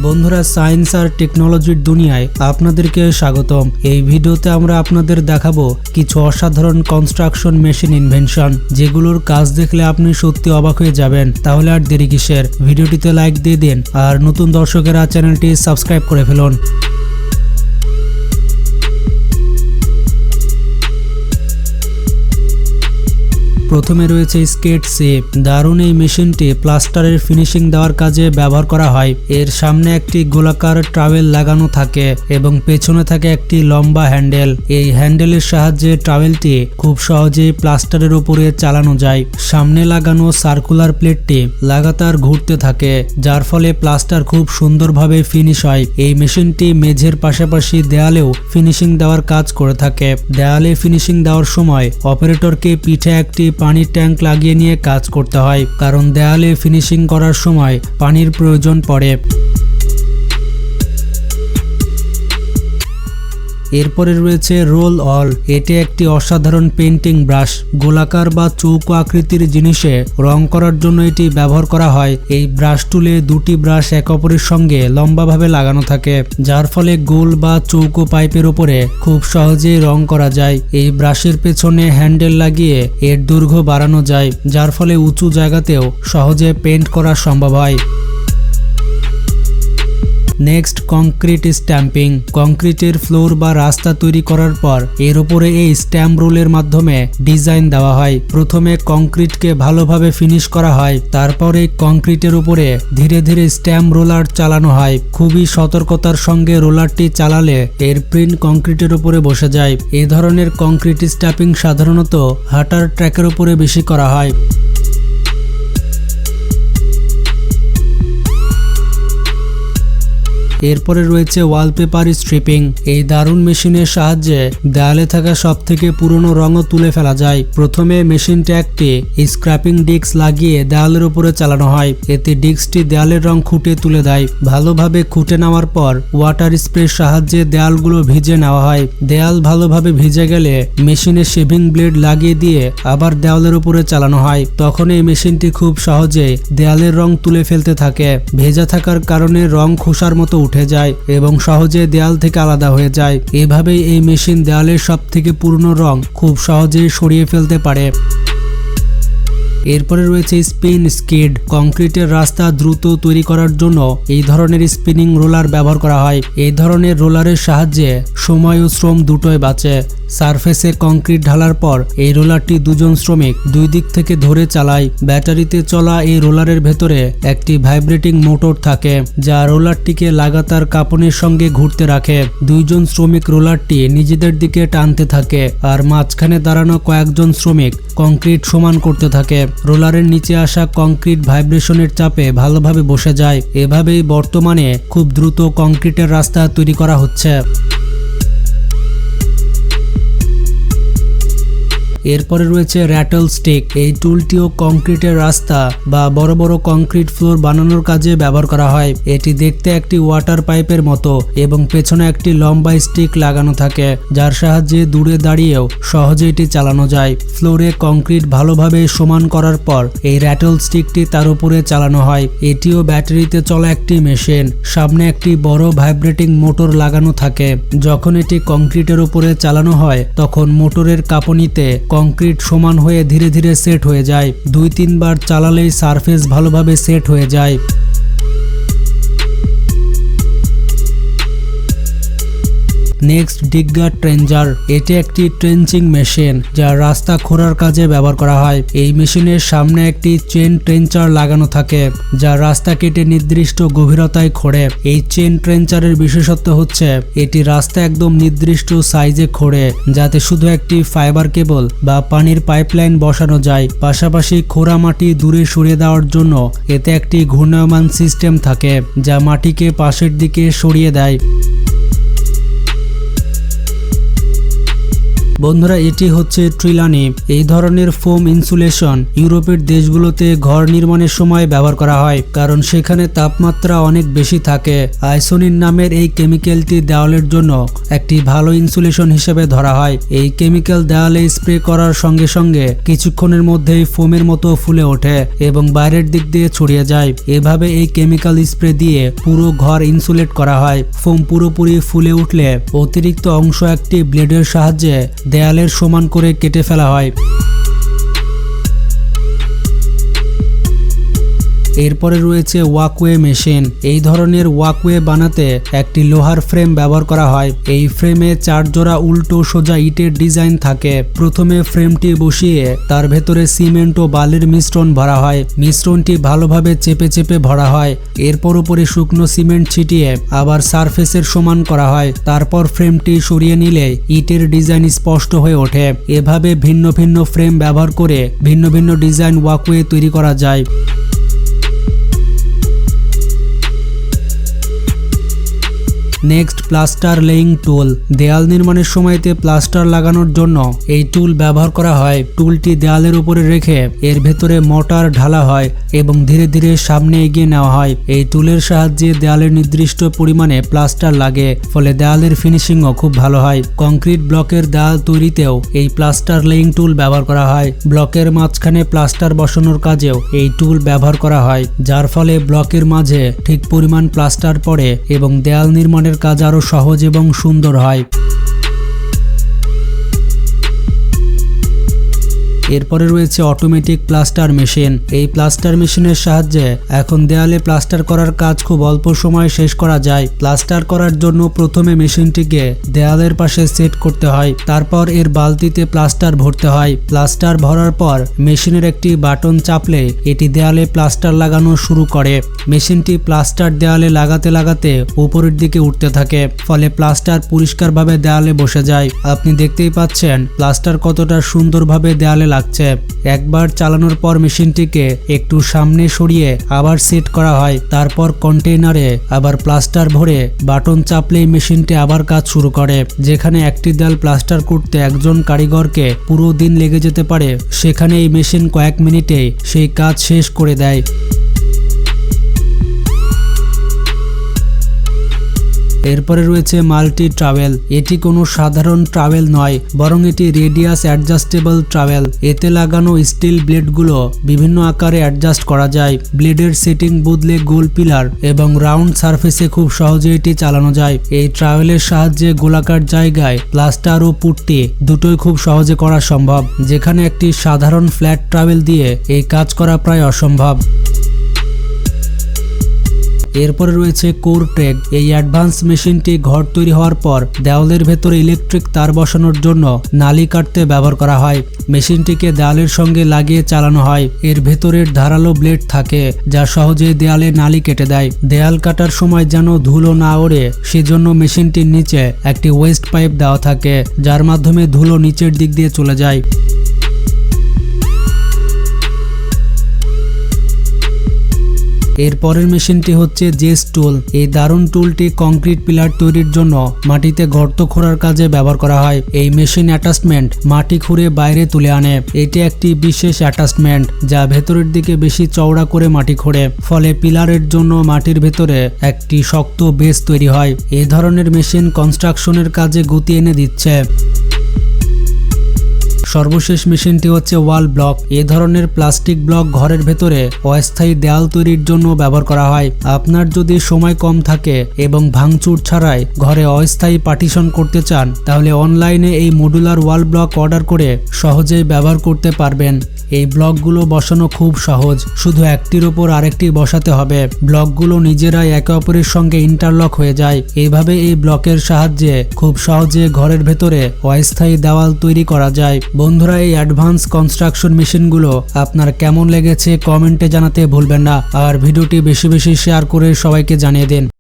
বন্ধুরা, সায়েন্স আর টেকনোলজির দুনিয়ায় আপনাদেরকে স্বাগতম। এই ভিডিওতে আমরা আপনাদের দেখাবো কিছু অসাধারণ কনস্ট্রাকশন মেশিন ইনভেনশন, যেগুলোর কাজ দেখলে আপনি সত্যি অবাক হয়ে যাবেন। তাহলে আর দেরি কিসের, ভিডিওটিতে লাইক দিয়ে দিন আর নতুন দর্শকেরা চ্যানেলটি সাবস্ক্রাইব করে ফেলুন। প্রথমে রয়েছে স্কেট শেপ। দারুণ এই মেশিনটি প্লাস্টারের ফিনিশিং দেওয়ার কাজে ব্যবহার করা হয়। এর সামনে একটি গোলাকার ট্রাভেল লাগানো থাকে এবং পেছনে থাকে একটি লম্বা হ্যান্ডেল। এই হ্যান্ডেলের সাহায্যে ট্রাভেলটি খুব সহজেই প্লাস্টারের উপরে চালানো যায়। সামনে লাগানো সার্কুলার প্লেটটি লাগাতার ঘুরতে থাকে, যার ফলে প্লাস্টার খুব সুন্দরভাবে ফিনিশ হয়। এই মেশিনটি মেঝের পাশাপাশি দেয়ালেও ফিনিশিং দেওয়ার কাজ করে থাকে। দেয়ালে ফিনিশিং দেওয়ার সময় অপারেটরকে পিঠে একটি পানির ট্যাঙ্ক লাগিয়ে নিয়ে কাজ করতে হয়, কারণ দেয়ালে ফিনিশিং করার সময় পানির প্রয়োজন পড়ে। এরপরে রয়েছে রোল অল। এটি একটি অসাধারণ পেন্টিং ব্রাশ। গোলাকার বা চৌকো আকৃতির জিনিসে রং করার জন্য এটি ব্যবহার করা হয়। এই ব্রাশ টুলে দুটি ব্রাশ এক অপরের সঙ্গে লম্বাভাবে লাগানো থাকে, যার ফলে গোল বা চৌকো পাইপের উপরে খুব সহজেই রং করা যায়। এই ব্রাশের পেছনে হ্যান্ডেল লাগিয়ে এর দৈর্ঘ্য বাড়ানো যায়, যার ফলে উঁচু জায়গাতেও সহজে পেন্ট করা সম্ভব হয়। Next, concrete stamping. কংক্রিটের ফ্লোর বা রাস্তা তৈরি করার পর এর উপরে এই স্ট্যাম্প রোলের মাধ্যমে ডিজাইন দেওয়া হয়। প্রথমে কংক্রিটকে ভালোভাবে ফিনিশ করা হয়, তারপরে কংক্রিটের উপরে ধীরে ধীরে স্ট্যাম্প রোলার চালানো হয়। খুবই সতর্কতার সঙ্গে রোলারটি চালালে এর প্রিন্ট কংক্রিটের উপরে বসে যায়। এই ধরনের কংক্রিট স্ট্যাম্পিং সাধারণত হাঁটার ট্র্যাকের উপরে বেশি করা হয়। এরপরে রয়েছে ওয়ালপেপার স্ট্রিপিং। এই দারুণ মেশিনের সাহায্যে দেয়ালে থাকা সবথেকে পুরনো রঙও তুলে ফেলা যায়। প্রথমে মেশিনটি একটি স্ক্র্যাপিং ডিস্ক লাগিয়ে দেয়ালের উপরে চালানো হয়। এতে ডিস্কটি দেয়ালের রং খুঁটে তুলে দেয়। ভালোভাবে খুঁটে নেওয়ার পর ওয়াটার স্প্রের সাহায্যে দেয়ালগুলো ভিজে নেওয়া হয়। দেয়াল ভালোভাবে ভিজে গেলে মেশিনে শেভিং ব্লেড লাগিয়ে দিয়ে আবার দেওয়ালের উপরে চালানো হয়। তখন এই মেশিনটি খুব সহজেই দেয়ালের রং তুলে ফেলতে থাকে। ভেজা থাকার কারণে রং খোসার মতো উঠে যায় এবং সহজে দেয়াল থেকে আলাদা হয়ে যায়। এভাবেই এই মেশিন দেয়ালের সব থেকে পুরনো রং খুব সহজেই সরিয়ে ফেলতে পারে। এরপরে রয়েছে স্পিন স্কিড। কংক্রিটের রাস্তা দ্রুত তৈরি করার জন্য এই ধরনের স্পিনিং রোলার ব্যবহার করা হয়। এই ধরনের রোলারের সাহায্যে সময় ও শ্রম দুটোই বাঁচে। সারফেসে কংক্রিট ঢালার পর এই রোলারটি দুজন শ্রমিক দুই দিক থেকে ধরে চালায়। ব্যাটারিতে চলা এই রোলারের ভেতরে একটি ভাইব্রেটিং মোটর থাকে, যা রোলারটিকে লাগাতার কাঁপনের সঙ্গে ঘুরতে রাখে। দুইজন শ্রমিক রোলারটি নিজেদের দিকে টানতে থাকে আর মাঝখানে দাঁড়ানো কয়েকজন শ্রমিক কংক্রিট সমান করতে থাকে। রোলারের নিচে আসা কংক্রিট ভাইব্রেশনের চাপে ভালোভাবে বসে যায়। এভাবেই বর্তমানে খুব দ্রুত কংক্রিটের রাস্তা তৈরি করা হচ্ছে। এরপরে রয়েছে র্যাটল স্টিক। এই টুলটিও কংক্রিটের রাস্তা বা বড় বড় কংক্রিট ফ্লোর বানানোর কাজে ব্যবহার করা হয়। এটি দেখতে একটি ওয়াটার পাইপের মতো এবং পেছনে একটি লম্বা স্টিক লাগানো থাকে, যার সাহায্যে দূরে দাঁড়িয়েও সহজে এটি চালানো যায়। ফ্লোরে কংক্রিট ভালোভাবে সমান করার পর এই র্যাটল স্টিকটি তার উপরে চালানো হয়। এটিও ব্যাটারিতে চলা একটি মেশিন। সামনে একটি বড় ভাইব্রেটিং মোটর লাগানো থাকে। যখন এটি কংক্রিটের উপরে চালানো হয় তখন মোটরের কাঁপুনিতে কংক্রিট সমান হয়ে ধীরে ধীরে সেট হয়ে যায়। 2-3 বার চালালেই সারফেস ভালোভাবে সেট হয়ে যায়। নেক্সট, ডিগ্গার ট্রেঞ্জার। এটি একটি ট্রেঞ্চিং মেশিন যা রাস্তা খোঁড়ার কাজে ব্যবহার করা হয়। এই মেশিনের সামনে একটি চেন ট্রেঞ্চার লাগানো থাকে, যা রাস্তা কেটে নির্দিষ্ট গভীরতায় খোঁড়ে। এই চেন ট্রেঞ্চারের বিশেষত্ব হচ্ছে এটি রাস্তা একদম নির্দিষ্ট সাইজে খোঁড়ে, যাতে শুধু একটি ফাইবার কেবল বা পানির পাইপলাইন বসানো যায়। পাশাপাশি খোঁড়া মাটি দূরে সরিয়ে দেওয়ার জন্য এতে একটি ঘূর্ণায়মান সিস্টেম থাকে, যা মাটিকে পাশের দিকে সরিয়ে দেয়। বন্ধুরা, এটি হচ্ছে ট্রিলানি। এই ধরনের ফোম ইনসুলেশন ইউরোপের দেশগুলোতে ঘর নির্মাণের সময় ব্যবহার করা হয়, কারণ সেখানে তাপমাত্রা অনেক বেশি থাকে। আইসোনিন নামের এই কেমিক্যালটি দেওয়ালের জন্য একটি ভালো ইনসুলেশন হিসেবে ধরা হয়। এই কেমিক্যাল দেওয়ালে স্প্রে করার সঙ্গে সঙ্গে কিছুক্ষণের মধ্যেই ফোমের মতো ফুলে ওঠে এবং বাইরের দিক দিয়ে ছড়িয়ে যায়। এভাবে এই কেমিক্যাল স্প্রে দিয়ে পুরো ঘর ইনসুলেট করা হয়। ফোম পুরোপুরি ফুলে উঠলে অতিরিক্ত অংশ একটি ব্লেডের সাহায্যে দেয়ালের সমান করে কেটে ফেলা হয়। এরপরে রয়েছে ওয়াকওয়ে মেশিন। এই ধরনের ওয়াকওয়ে বানাতে একটি লোহার ফ্রেম ব্যবহার করা হয়। এই ফ্রেমে 4 জোড়া উল্টো সোজা ইটের ডিজাইন থাকে। প্রথমে ফ্রেমটি বসিয়ে তার ভেতরে সিমেন্ট ও বালির মিশ্রণ ভরা হয়। মিশ্রণটি ভালোভাবে চেপে চেপে ভরা হয়। এরপর উপরে শুকনো সিমেন্ট ছিটিয়ে আবার সারফেসের সমান করা হয়। তারপর ফ্রেমটি সরিয়ে নিলে ইটের ডিজাইন স্পষ্ট হয়ে ওঠে। এভাবে ভিন্ন ভিন্ন ফ্রেম ব্যবহার করে ভিন্ন ভিন্ন ডিজাইন ওয়াকওয়ে তৈরি করা যায়। নেক্সট, প্লাস্টার লেইং টুল। দেয়াল নির্মাণের সময়তে প্লাস্টার লাগানোর জন্য এই টুল ব্যবহার করা হয়। টুলটি দেয়ালের উপরে রেখে এর ভেতরে মর্টার ঢালা হয় এবং ধীরে ধীরে সামনে এগিয়ে নেওয়া হয়। এই টুলের সাহায্যে দেয়ালের নির্দিষ্ট পরিমাণে প্লাস্টার লাগে, ফলে দেয়ালের ফিনিশিংও খুব ভালো হয়। কংক্রিট ব্লকের দেয়াল তৈরিতেও এই প্লাস্টার লেইং টুল ব্যবহার করা হয়। ব্লকের মাঝখানে প্লাস্টার বসানোর কাজেও এই টুল ব্যবহার করা হয়, যার ফলে ব্লকের মাঝে ঠিক পরিমাণ প্লাস্টার পড়ে এবং দেয়াল নির্মাণের কাজ আরো সহজ এবং সুন্দর হয়। এরপরে রয়েছে অটোমেটিক প্লাস্টার মেশিন। এই প্লাস্টার মেশিনের সাহায্যে এখন দেয়ালে প্লাস্টার করার কাজ খুব অল্প সময়ে শেষ করা যায়। প্লাস্টার করার জন্য প্রথমে মেশিনটিকে দেয়ালের পাশে সেট করতে হয়, তারপর এর বালতিতে প্লাস্টার ভরতে হয়। প্লাস্টার ভরার পর মেশিনের একটি বাটন চাপলে এটি দেয়ালে প্লাস্টার লাগানো শুরু করে। মেশিনটি প্লাস্টার দেয়ালে লাগাতে লাগাতে উপরের দিকে উঠতে থাকে, ফলে প্লাস্টার পরিষ্কারভাবে দেয়ালে বসে যায়। আপনি দেখতেই পাচ্ছেন প্লাস্টার কতটা সুন্দরভাবে দেয়ালে লাগছে। একবার চালানোর পর মেশিনটিকে একটু সামনে সরিয়ে আবার সেট করা হয়। তারপর কন্টেইনারে আবার প্লাস্টার ভরে বাটন চাপলেই মেশিনটি আবার কাজ শুরু করে। যেখানে একটি দেয়াল প্লাস্টার করতে একজন কারিগরকে পুরো দিন লেগে যেতে পারে, সেখানে এই মেশিন কয়েক মিনিটে সেই কাজ শেষ করে দেয়। এরপরে রয়েছে মাল্টি ট্রাভেল। এটি কোনো সাধারণ ট্রাভেল নয়, বরং এটি রেডিয়াস অ্যাডজাস্টেবল ট্রাভেল। এতে লাগানো স্টিল ব্লেডগুলো বিভিন্ন আকারে অ্যাডজাস্ট করা যায়। ব্লেডের সেটিং বদলে গোল পিলার এবং রাউন্ড সারফেসে খুব সহজে এটি চালানো যায়। এই ট্রাভেলের সাহায্যে গোলাকার জায়গায় প্লাস্টার ও পুট্টি দুটোই খুব সহজে করা সম্ভব, যেখানে একটি সাধারণ ফ্ল্যাট ট্রাভেল দিয়ে এই কাজ করা প্রায় অসম্ভব। এরপরে রয়েছে কোর ট্রেক। এই অ্যাডভান্স মেশিনটি ঘর তৈরি হওয়ার পর দেওয়ালের ভেতরে ইলেকট্রিক তার বসানোর জন্য নালি কাটতে ব্যবহার করা হয়। মেশিনটিকে দেওয়ালের সঙ্গে লাগিয়ে চালানো হয়। এর ভেতরের ধারালো ব্লেড থাকে, যা সহজে দেয়ালে নালি কেটে দেয়। দেয়াল কাটার সময় যেন ধুলো না ওড়ে সেজন্য মেশিনটির নিচে একটি ওয়েস্ট পাইপ দেওয়া থাকে, যার মাধ্যমে ধুলো নিচের দিক দিয়ে চলে যায়। এর পরের মেশিনটি হচ্ছে জেস টুল। এই দারুণ টুলটি কংক্রিট পিলার তৈরির জন্য মাটিতে গর্ত খোঁড়ার কাজে ব্যবহার করা হয়। এই মেশিন অ্যাটাচমেন্ট মাটি খুঁড়ে বাইরে তুলে আনে। এটি একটি বিশেষ অ্যাটাচমেন্ট যা ভেতরের দিকে বেশি চওড়া করে মাটি খোঁড়ে, ফলে পিলারের জন্য মাটির ভেতরে একটি শক্ত বেস তৈরি হয়। এই ধরনের মেশিন কনস্ট্রাকশনের কাজে গতি এনে দিচ্ছে। সর্বশেষ মেশিনটি হচ্ছে ওয়াল ব্লক। এ ধরনের প্লাস্টিক ব্লক ঘরের ভেতরে অস্থায়ী দেয়াল তৈরির জন্য ব্যবহার করা হয়। আপনার যদি সময় কম থাকে এবং ভাঙচুর ছাড়াই ঘরে অস্থায়ী পার্টিশন করতে চান, তাহলে অনলাইনে এই মডুলার ওয়াল ব্লক অর্ডার করে সহজেই ব্যবহার করতে পারবেন। এই ব্লকগুলো বসানো খুব সহজ, শুধু একটির উপর আরেকটি বসাতে হবে। ব্লকগুলো নিজেরাই একে অপরের সঙ্গে ইন্টারলক হয়ে যায়। এইভাবে এই ব্লকের সাহায্যে খুব সহজে ঘরের ভেতরে অস্থায়ী দেওয়াল তৈরি করা যায়। বন্ধুরা, এই অ্যাডভান্স কনস্ট্রাকশন মেশিনগুলো আপনার কেমন লেগেছে কমেন্টে জানাতে ভুলবেন না, আর ভিডিওটি বেশি বেশি শেয়ার করে সবাইকে জানিয়ে দিন।